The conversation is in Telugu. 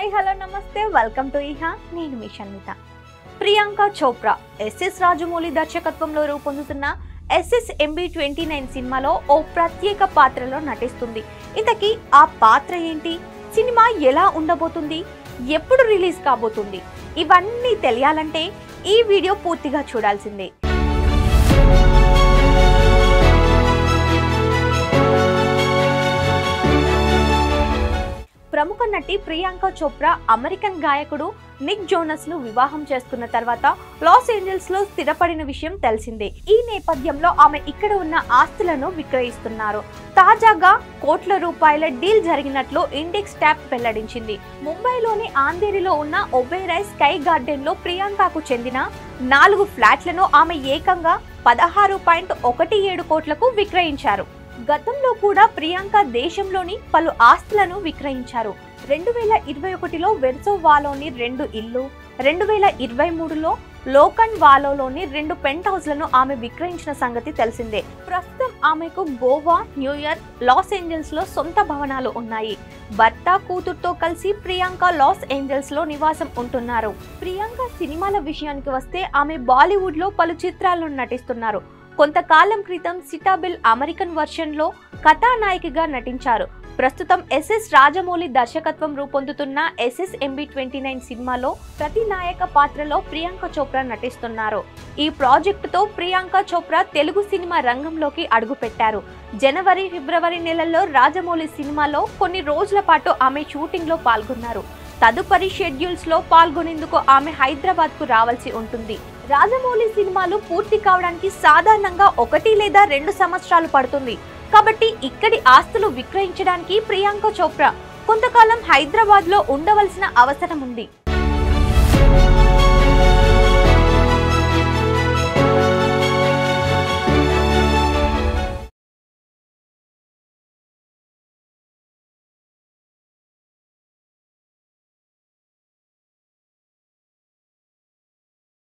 హాయ్ హలో నమస్తే వెల్కమ్ టు ఇహా నేను మీ షన్మిత. ప్రియాంక చోప్రా ఎస్ఎస్ రాజమౌళి దర్శకత్వంలో రూపొందుతున్న SSMB29 సినిమాలో ఓ ప్రత్యేక పాత్రలో నటిస్తుంది. ఇంతకీ ఆ పాత్ర ఏంటి, సినిమా ఎలా ఉండబోతుంది, ఎప్పుడు రిలీజ్ కాబోతుంది, ఇవన్నీ తెలియాలంటే ఈ వీడియో పూర్తిగా చూడాల్సిందే. ప్రముఖ నటి ప్రియాంక చోప్రా అమెరికన్ గాయకుడు నిక్ జోనస్ ను వివాహం చేసుకున్న తర్వాత లాస్ ఏంజల్స్ లో స్థిరపడిన విషయం తెలిసిందే. ఈ నేపథ్యంలో ఆమె ఇక్కడ ఉన్న ఆస్తులను విక్రయిస్తున్నారు. తాజాగా కోట్ల రూపాయల డీల్ జరిగినట్లు ఇండెక్స్ ట్యాప్ వెల్లడించింది. ముంబైలోని ఆంధేరిలో ఉన్న ఒబెరాయ్ స్కై గార్డెన్ లో ప్రియాంకకు చెందిన 4 ఫ్లాట్లను ఆమె ఏకంగా 16.17 కోట్లకు విక్రయించారు. గతంలో కూడా ప్రియాంక దేశంలోని పలు ఆస్తులను విక్రయించారు. 2021లో వెర్సోవాలోని 2 ఇల్లు, 2023లో లోకన్ వాలోని 2 పెంట్ హౌస్లను ఆమె విక్రయించిన సంగతి తెలిసిందే. ప్రస్తుతం ఆమెకు గోవా, న్యూయార్క్, లాస్ ఏంజల్స్ లో సొంత భవనాలు ఉన్నాయి. భర్త, కూతురుతో కలిసి ప్రియాంక లాస్ ఏంజల్స్ లో నివాసం ఉంటున్నారు. ప్రియాంక సినిమాల విషయానికి వస్తే ఆమె బాలీవుడ్ లో పలు చిత్రాల్లో నటిస్తున్నారు. కొంతకాలం క్రితం సిటాబిల్ అమెరికన్ వర్షన్ లో కథానాయికగా నటించారు. ప్రస్తుతం ఎస్ఎస్ రాజమౌళి దర్శకత్వం రూపొందుతున్న SSMB29 సినిమాలో ప్రతినాయక పాత్రలో ప్రియాంక చోప్రా నటిస్తున్నారు. ఈ ప్రాజెక్టుతో ప్రియాంక చోప్రా తెలుగు సినిమా రంగంలోకి అడుగుపెట్టారు. జనవరి, ఫిబ్రవరి నెలల్లో రాజమౌళి సినిమాలో కొన్ని రోజుల పాటు ఆమె షూటింగ్ లో పాల్గొన్నారు. తదుపరి షెడ్యూల్స్ లో పాల్గొనేందుకు ఆమె హైదరాబాద్ కు రావాల్సి ఉంటుంది. రాజమౌళి సినిమాలు పూర్తి కావడానికి సాధారణంగా 1 లేదా 2 సంవత్సరాలు పడుతుంది. కాబట్టి ఇక్కడి ఆస్తులు విక్రయించడానికి ప్రియాంక చోప్రా కొంతకాలం హైదరాబాద్ లో ఉండవలసిన అవసరం ఉంది.